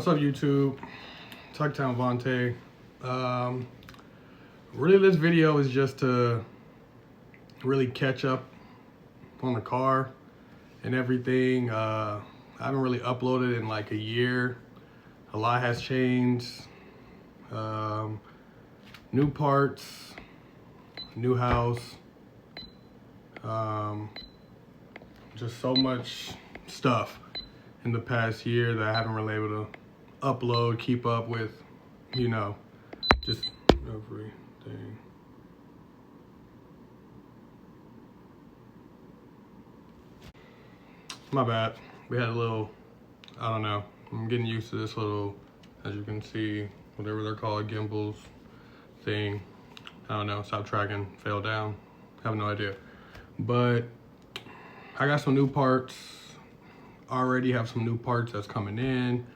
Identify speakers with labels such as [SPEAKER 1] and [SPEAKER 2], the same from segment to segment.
[SPEAKER 1] What's up, YouTube? Tucktown Vontae. Really, this video is just to really catch up on the car and everything. I haven't really uploaded in like a year. A lot has changed. New parts, new house, just so much stuff in the past year that I haven't really able to upload, keep up with, you know, just everything. My bad. We had a little, I don't know, I'm getting used to this little, as you can see, whatever they're called, gimbals thing. I don't know, stop tracking, fell down, have no idea. But I got some new parts. Already have some new parts that's coming in,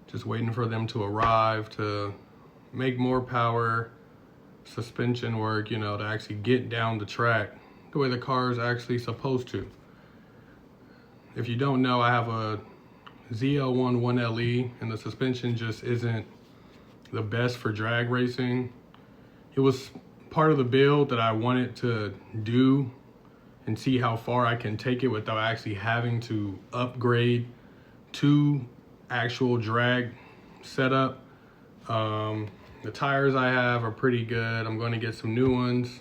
[SPEAKER 1] just waiting for them to arrive to make more power, suspension work, you know, to actually get down the track the way the car is actually supposed to. If you don't know, I have a ZL1 1LE, and the suspension just isn't the best for drag racing. It was part of the build that I wanted to do and see how far I can take it without actually having to upgrade to actual drag setup. The tires I have are pretty good. I'm going to get some new ones.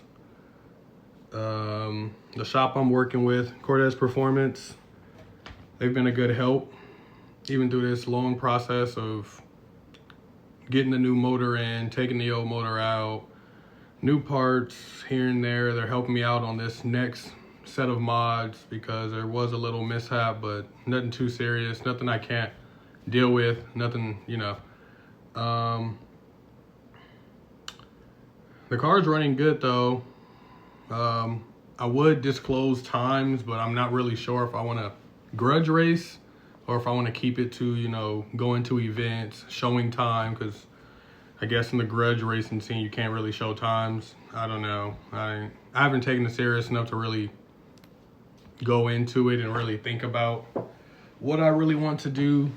[SPEAKER 1] The shop I'm working with, Cortez Performance, they've been a good help even through this long process of getting the new motor in, taking the old motor out, new parts here and there. They're helping me out on this next set of mods because there was a little mishap, but nothing too serious, nothing I can't deal with, nothing, you know. The car's running good though. I would disclose times, but I'm not really sure if I want to grudge race or if I want to keep it to, you know, going to events, showing time, because I guess in the grudge racing scene you can't really show times. I don't know. I haven't taken it serious enough to really go into it and really think about what I really want to do.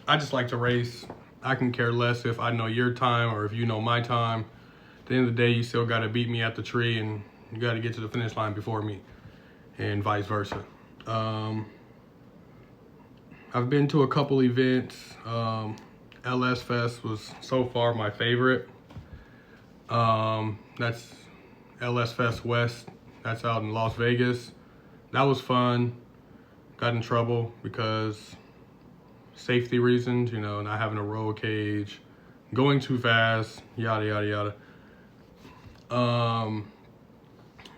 [SPEAKER 1] I just like to race. I can care less if I know your time or if you know my time. At the end of the day, you still got to beat me at the tree and you got to get to the finish line before me, and vice versa. I've been to a couple events. LS Fest was so far my favorite. That's LS Fest West. That's out in Las Vegas. That was fun. Got in trouble because safety reasons, you know, not having a roll cage, going too fast, yada, yada, yada.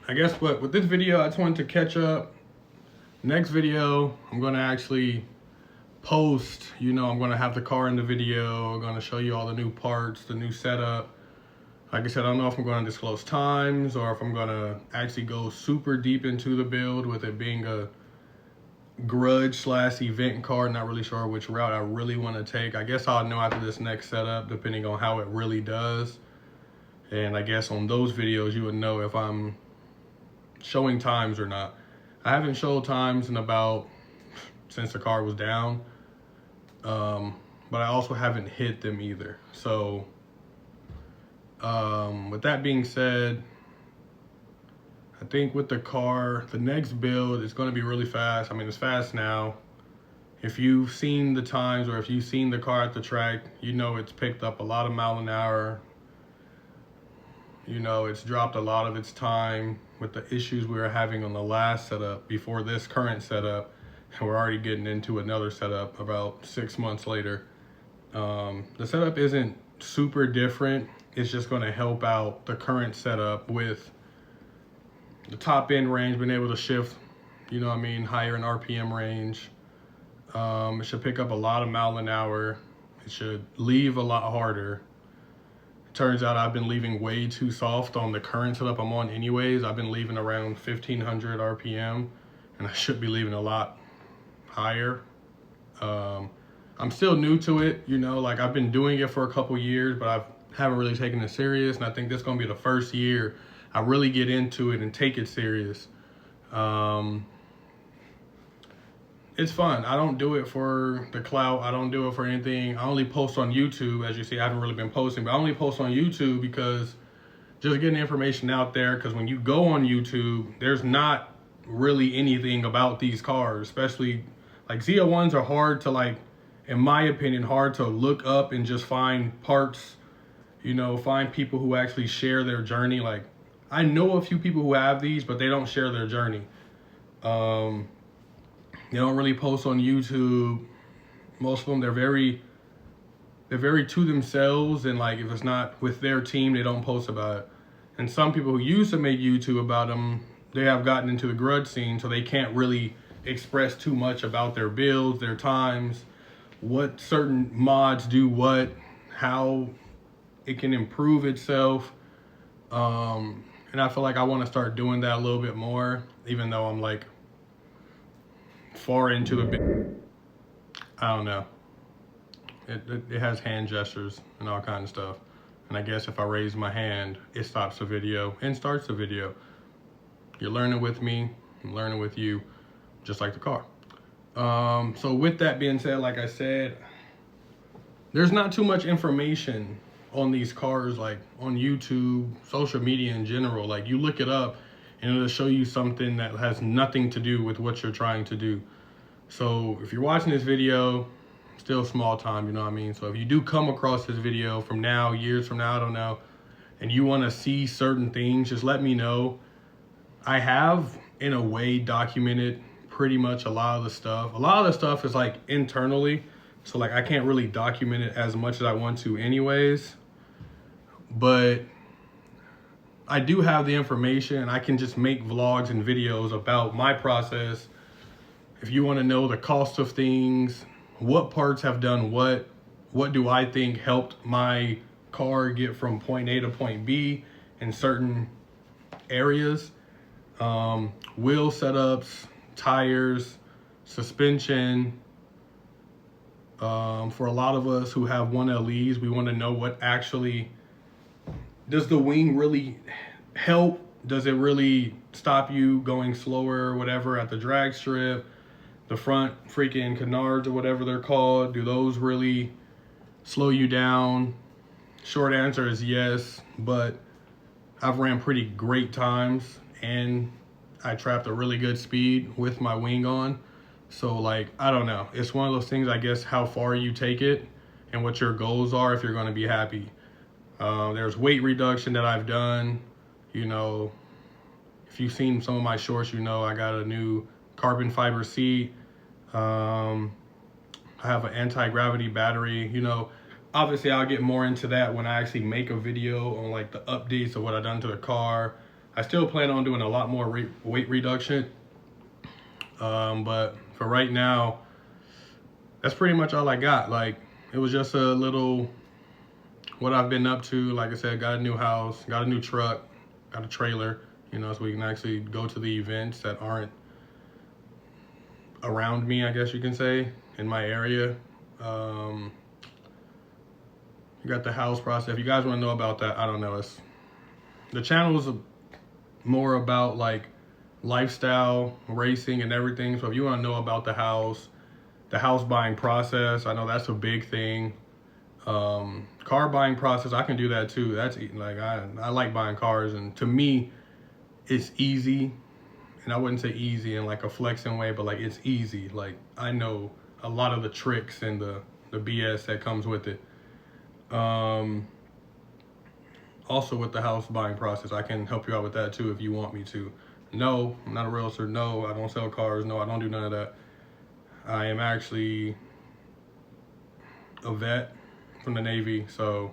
[SPEAKER 1] I guess with this video, I just wanted to catch up. Next video, I'm gonna actually post, you know, I'm gonna have the car in the video. I'm gonna show you all the new parts, the new setup. Like I said, I don't know if I'm gonna disclose times or if I'm gonna actually go super deep into the build with it being a grudge / event car. Not really sure which route I really wanna take. I guess I'll know after this next setup, depending on how it really does. And I guess on those videos, you would know if I'm showing times or not. I haven't showed times in about, since the car was down. But I also haven't hit them either. So, with that being said, I think with the car, the next build is going to be really fast. I mean, it's fast now. If you've seen the times or if you've seen the car at the track, you know it's picked up a lot of mile an hour. You know, it's dropped a lot of its time with the issues we were having on the last setup before this current setup. And we're already getting into another setup about 6 months later. The setup isn't super different. It's just going to help out the current setup with the top end range, being able to shift, you know what I mean, higher in RPM range. It should pick up a lot of mile an hour. It should leave a lot harder. Turns out I've been leaving way too soft on the current setup I'm on anyways. I've been leaving around 1500 RPM and I should be leaving a lot higher. I'm still new to it, you know, like I've been doing it for a couple years, but I haven't really taken it serious. And I think this is gonna be the first year I really get into it and take it serious. it's fun. I don't do it for the clout. I don't do it for anything. I only post on YouTube. As you see, I haven't really been posting, but I only post on YouTube because just getting information out there. Because when you go on YouTube, there's not really anything about these cars, especially like ZL1s are hard to, like, in my opinion, hard to look up and just find parts, you know, find people who actually share their journey. Like, I know a few people who have these, but they don't share their journey. They don't really post on YouTube. Most of them, they're very to themselves, and like if it's not with their team, they don't post about it. And some people who used to make YouTube about them, they have gotten into the grudge scene, so they can't really express too much about their builds, their times, what certain mods do, what, how it can improve itself. And I feel like I want to start doing that a little bit more, even though I'm like far into the bit. I don't know. It has hand gestures and all kinds of stuff. And I guess if I raise my hand, it stops the video and starts the video. You're learning with me, I'm learning with you, just like the car. So with that being said, like I said, there's not too much information on these cars, like on YouTube, social media in general. Like, you look it up and it'll show you something that has nothing to do with what you're trying to do. So if you're watching this video, still small time, you know what I mean? So if you do come across this video from now, years from now, I don't know, and you want to see certain things, just let me know. I have, in a way, documented pretty much a lot of the stuff. A lot of the stuff is like internally, so like I can't really document it as much as I want to anyways. But I do have the information. I can just make vlogs and videos about my process. If you want to know the cost of things, what parts have done what do I think helped my car get from point A to point B in certain areas, wheel setups, tires, suspension. For a lot of us who have 1LEs, we want to know what actually, does the wing really help? Does it really stop you going slower or whatever at the drag strip? The front freaking canards or whatever they're called, do those really slow you down? Short answer is yes, but I've ran pretty great times and I trapped a really good speed with my wing on. So like, I don't know. It's one of those things, I guess, how far you take it and what your goals are if you're going to be happy. There's weight reduction that I've done. You know, if you've seen some of my shorts, you know I got a new carbon fiber seat. I have an anti-gravity battery. You know, obviously I'll get more into that when I actually make a video on like the updates of what I've done to the car. I still plan on doing a lot more weight reduction. But for right now, that's pretty much all I got. Like, it was just a little what I've been up to. Like I said, got a new house, got a new truck, got a trailer, you know, so we can actually go to the events that aren't around me, I guess you can say, in my area. You got the house process. If you guys want to know about that, I don't know. The channel is more about like lifestyle, racing, and everything. So if you want to know about the house buying process, I know that's a big thing. Car buying process, I can do that too. That's like, I like buying cars, and to me, it's easy. And I wouldn't say easy in like a flexing way, but like it's easy. Like, I know a lot of the tricks and the BS that comes with it. Also with the house buying process, I can help you out with that too if you want me to. No, I'm not a realtor. No, I don't sell cars. No, I don't do none of that. I am actually a vet from the Navy, so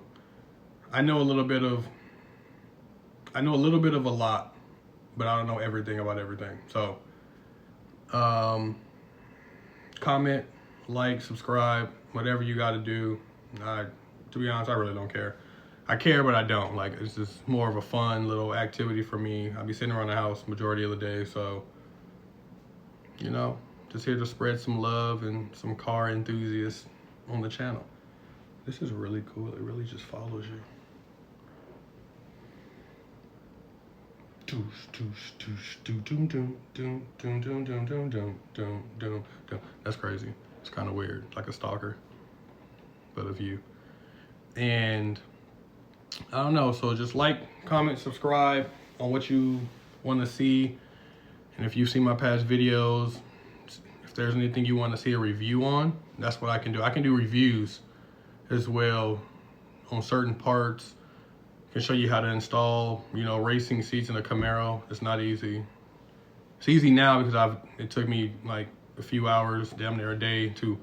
[SPEAKER 1] I know a little bit of a lot, but I don't know everything about everything. So comment, like, subscribe, whatever you got to do. To be honest, I really don't care. I care, but I don't. Like, it's just more of a fun little activity for me. I'll be sitting around the house majority of the day, so, you know, just here to spread some love and some car enthusiasts on the channel. This is really cool. It really just follows you. That's crazy. It's kind of weird, like a stalker, but of you. And I don't know, so just like, comment, subscribe on what you want to see. And if you've seen my past videos, if there's anything you want to see a review on, that's what I can do. I can do reviews as well on certain parts. I can show you how to install, you know, racing seats in a Camaro. It's not easy. It's easy now because it took me like a few hours, damn near a day, to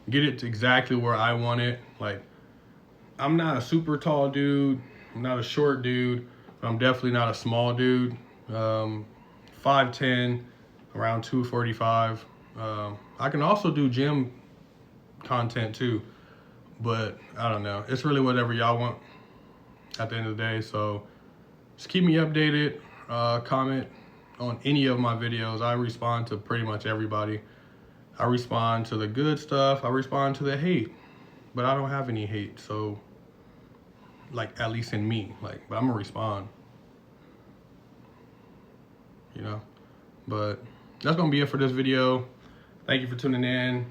[SPEAKER 1] get it to exactly where I want it. Like, I'm not a super tall dude. I'm not a short dude, but I'm definitely not a small dude. 5'10", around 245. I can also do gym content too, but I don't know. It's really whatever y'all want at the end of the day. So just keep me updated. Comment on any of my videos. I respond to pretty much everybody. I respond to the good stuff. I respond to the hate, but I don't have any hate. So, like, at least in me, like, but I'm gonna respond, you know. But that's gonna be it for this video. Thank you for tuning in.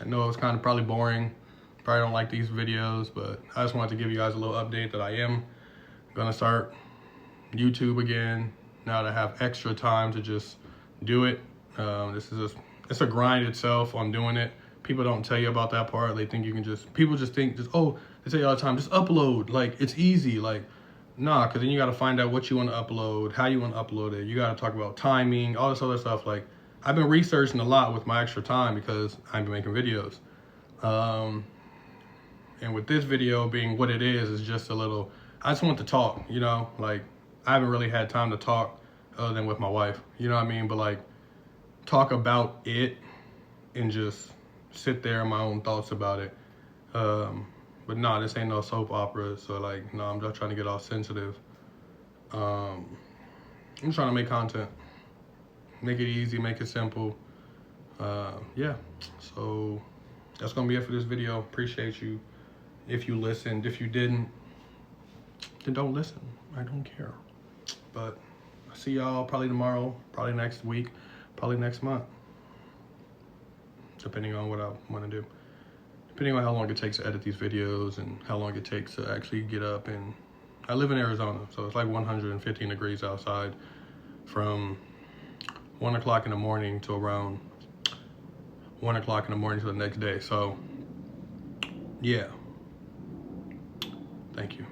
[SPEAKER 1] I know it's kind of probably boring. Probably don't like these videos, but I just wanted to give you guys a little update that I am gonna start YouTube again now that I have extra time to just do it. It's a grind itself on doing it. People don't tell you about that part. They think you can people just think, oh, they say all the time, just upload. Like, it's easy. Like, nah, because then you got to find out what you want to upload, how you want to upload it. You got to talk about timing, all this other stuff. Like, I've been researching a lot with my extra time because I've been making videos. And with this video being what it is just a little, I just want to talk, you know? Like, I haven't really had time to talk other than with my wife, you know what I mean? But, like, talk about it and just sit there in my own thoughts about it. But nah, this ain't no soap opera, so like, no, I'm just trying to get all sensitive. I'm trying to make content, make it easy, make it simple. Yeah, so that's gonna be it for this video. Appreciate you if you listened. If you didn't, then don't listen. I don't care. But I'll see y'all probably tomorrow, probably next week, probably next month, depending on what I want to do. Depending on how long it takes to edit these videos and how long it takes to actually get up. And I live in Arizona, so it's like 115 degrees outside from 1 o'clock in the morning to around 1 o'clock in the morning to the next day. So yeah, thank you.